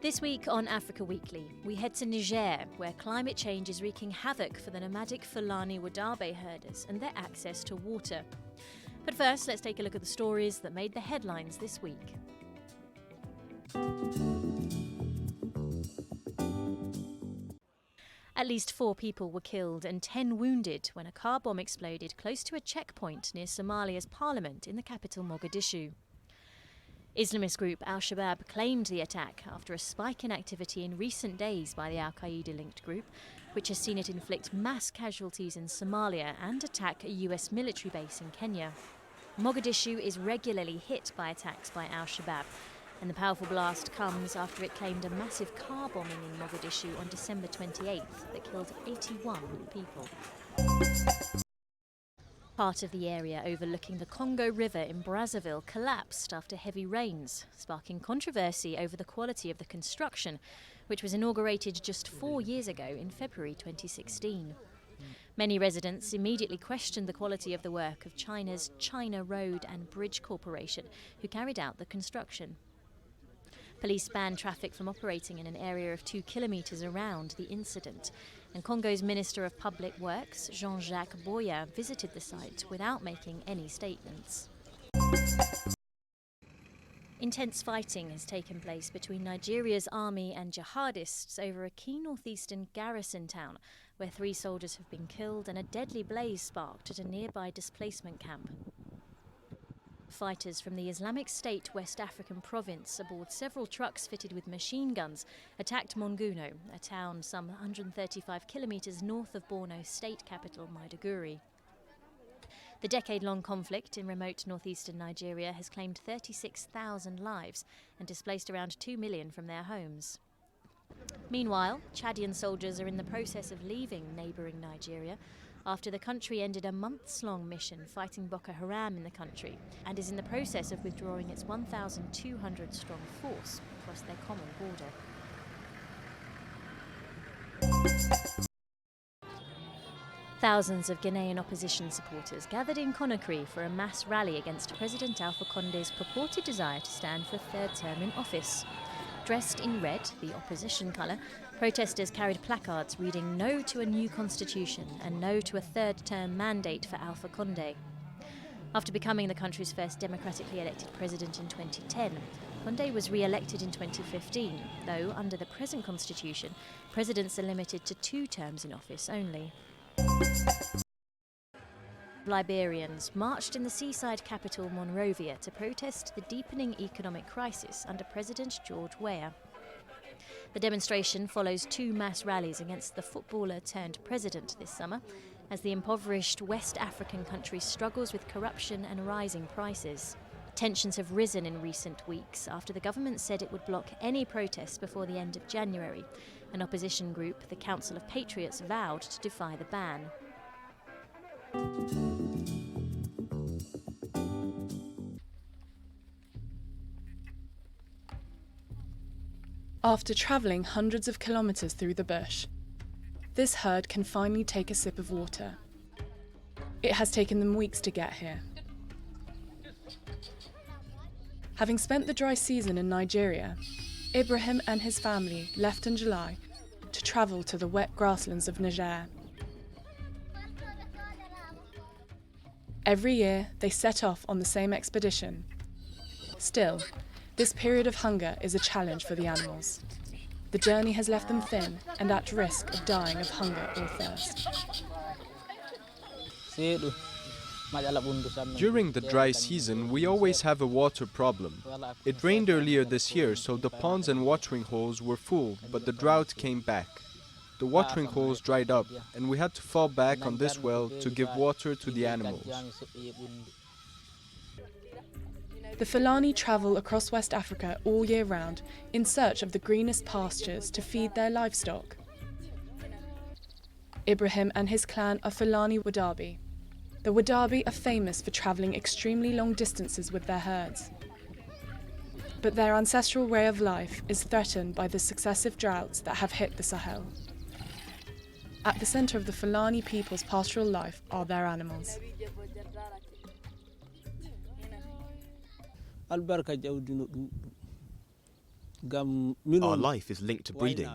This week on Africa Weekly, we head to Niger, where climate change is wreaking havoc for the nomadic Fulani Wodabé herders and their access to water. But first, let's take a look at the stories that made the headlines this week. At least 4 people were killed and 10 wounded when a car bomb exploded close to a checkpoint near Somalia's parliament in the capital Mogadishu. Islamist group Al-Shabaab claimed the attack after a spike in activity in recent days by the Al-Qaeda-linked group, which has seen it inflict mass casualties in Somalia and attack a US military base in Kenya. Mogadishu is regularly hit by attacks by Al-Shabaab, and the powerful blast comes after it claimed a massive car bombing in Mogadishu on December 28th that killed 81 people. Part of the area overlooking the Congo River in Brazzaville collapsed after heavy rains, sparking controversy over the quality of the construction, which was inaugurated just 4 years ago in February 2016. Many residents immediately questioned the quality of the work of China's China Road and Bridge Corporation, who carried out the construction. Police banned traffic from operating in an area of 2 kilometres around the incident, and Congo's Minister of Public Works, Jean-Jacques Boya, visited the site without making any statements. Intense fighting has taken place between Nigeria's army and jihadists over a key northeastern garrison town, where 3 soldiers have been killed and a deadly blaze sparked at a nearby displacement camp. Fighters from the Islamic State West African province aboard several trucks fitted with machine guns attacked Monguno, a town some 135 kilometres north of Borno's state capital, Maiduguri. The decade-long conflict in remote northeastern Nigeria has claimed 36,000 lives and displaced around 2 million from their homes. Meanwhile, Chadian soldiers are in the process of leaving neighbouring Nigeria after the country ended a months-long mission fighting Boko Haram in the country and is in the process of withdrawing its 1,200-strong force across their common border. Thousands of Ghanaian opposition supporters gathered in Conakry for a mass rally against President Alpha Conde's purported desire to stand for a 3rd term in office. Dressed in red, the opposition colour, protesters carried placards reading "No to a new constitution" and "No to a 3rd term mandate for Alpha Conde." After becoming the country's first democratically elected president in 2010, Conde was re-elected in 2015, though under the present constitution, presidents are limited to 2 terms in office only. Liberians marched in the seaside capital Monrovia to protest the deepening economic crisis under President George Weah. The demonstration follows 2 mass rallies against the footballer turned president this summer, as the impoverished West African country struggles with corruption and rising prices. Tensions have risen in recent weeks after the government said it would block any protests before the end of January. An opposition group, the Council of Patriots, vowed to defy the ban. After travelling hundreds of kilometres through the bush, this herd can finally take a sip of water. It has taken them weeks to get here. Having spent the dry season in Nigeria, Ibrahim and his family left in July to travel to the wet grasslands of Niger. Every year, they set off on the same expedition. Still, this period of hunger is a challenge for the animals. The journey has left them thin and at risk of dying of hunger or thirst. During the dry season, we always have a water problem. It rained earlier this year, so the ponds and watering holes were full, but the drought came back. The watering holes dried up, and we had to fall back on this well to give water to the animals. The Fulani travel across West Africa all year round in search of the greenest pastures to feed their livestock. Ibrahim and his clan are Fulani Wodabé. The Wodabé are famous for travelling extremely long distances with their herds. But their ancestral way of life is threatened by the successive droughts that have hit the Sahel. At the centre of the Fulani people's pastoral life are their animals. Our life is linked to breeding.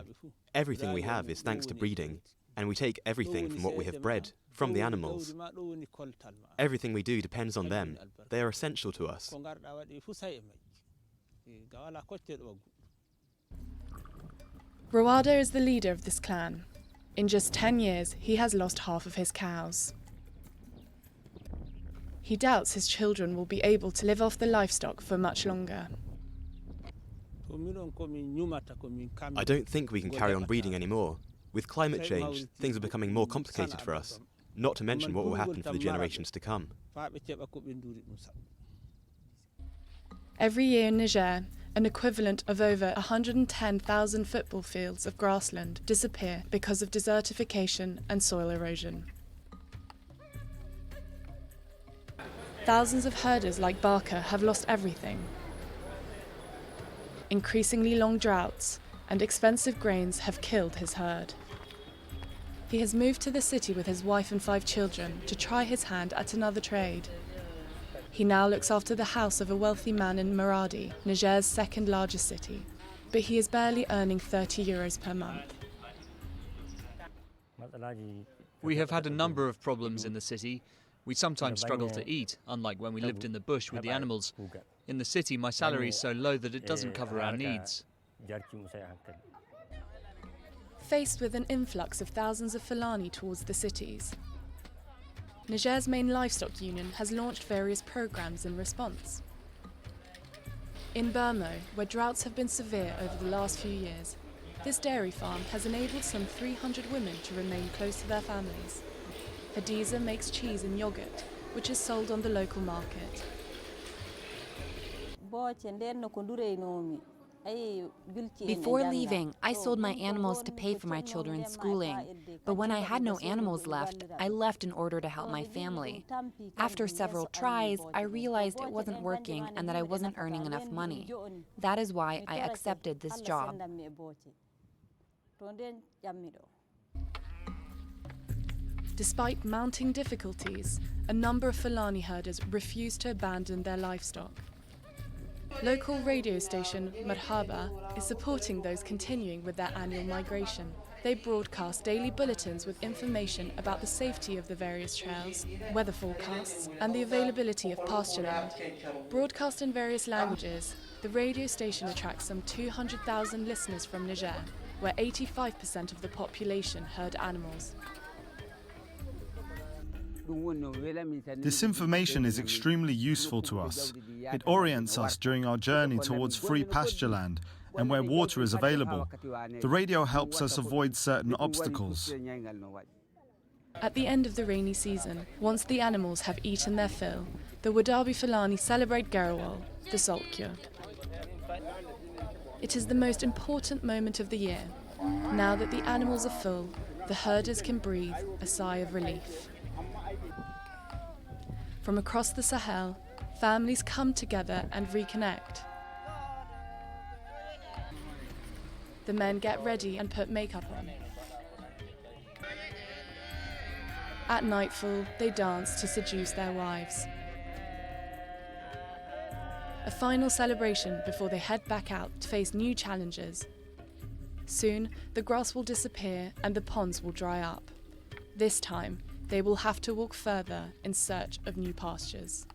Everything we have is thanks to breeding, and we take everything from what we have bred, from the animals. Everything we do depends on them. They are essential to us. Rawada is the leader of this clan. In just 10 years, he has lost half of his cows. He doubts his children will be able to live off the livestock for much longer. I don't think we can carry on breeding anymore. With climate change, things are becoming more complicated for us, not to mention what will happen for the generations to come. Every year in Niger, an equivalent of over 110,000 football fields of grassland disappear because of desertification and soil erosion. Thousands of herders like Barker have lost everything. Increasingly long droughts and expensive grains have killed his herd. He has moved to the city with his wife and 5 children to try his hand at another trade. He now looks after the house of a wealthy man in Maradi, Niger's second largest city, but he is barely earning €30 per month. We have had a number of problems in the city. We sometimes struggle to eat, unlike when we lived in the bush with the animals. In the city, my salary is so low that it doesn't cover our needs. Faced with an influx of thousands of Fulani towards the cities, Niger's main livestock union has launched various programs in response. In Burmo, where droughts have been severe over the last few years, this dairy farm has enabled some 300 women to remain close to their families. Hadiza makes cheese and yogurt, which is sold on the local market. Before leaving, I sold my animals to pay for my children's schooling. But when I had no animals left, I left in order to help my family. After several tries, I realized it wasn't working and that I wasn't earning enough money. That is why I accepted this job. Despite mounting difficulties, a number of Fulani herders refuse to abandon their livestock. Local radio station Marhaba is supporting those continuing with their annual migration. They broadcast daily bulletins with information about the safety of the various trails, weather forecasts, and the availability of pasture land. Broadcast in various languages, the radio station attracts some 200,000 listeners from Niger, where 85% of the population herd animals. This information is extremely useful to us. It orients us during our journey towards free pasture land and where water is available. The radio helps us avoid certain obstacles. At the end of the rainy season, once the animals have eaten their fill, the Wodabé Fulani celebrate Garawal, the salt cure. It is the most important moment of the year. Now that the animals are full, the herders can breathe a sigh of relief. From across the Sahel, families come together and reconnect. The men get ready and put makeup on. At nightfall, they dance to seduce their wives. A final celebration before they head back out to face new challenges. Soon, the grass will disappear and the ponds will dry up. This time, they will have to walk further in search of new pastures.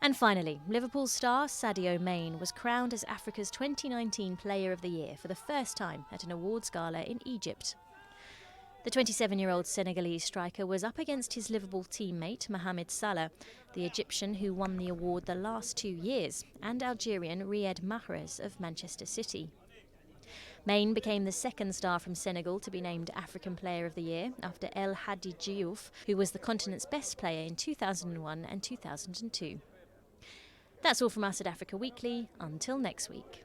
And finally, Liverpool star Sadio Mane was crowned as Africa's 2019 Player of the Year for the first time at an awards gala in Egypt. The 27-year-old Senegalese striker was up against his Liverpool teammate Mohamed Salah, the Egyptian who won the award the last 2 years, and Algerian Riyad Mahrez of Manchester City. Mane became the second star from Senegal to be named African Player of the Year after El Hadji Diouf, who was the continent's best player in 2001 and 2002. That's all from us at Africa Weekly. Until next week.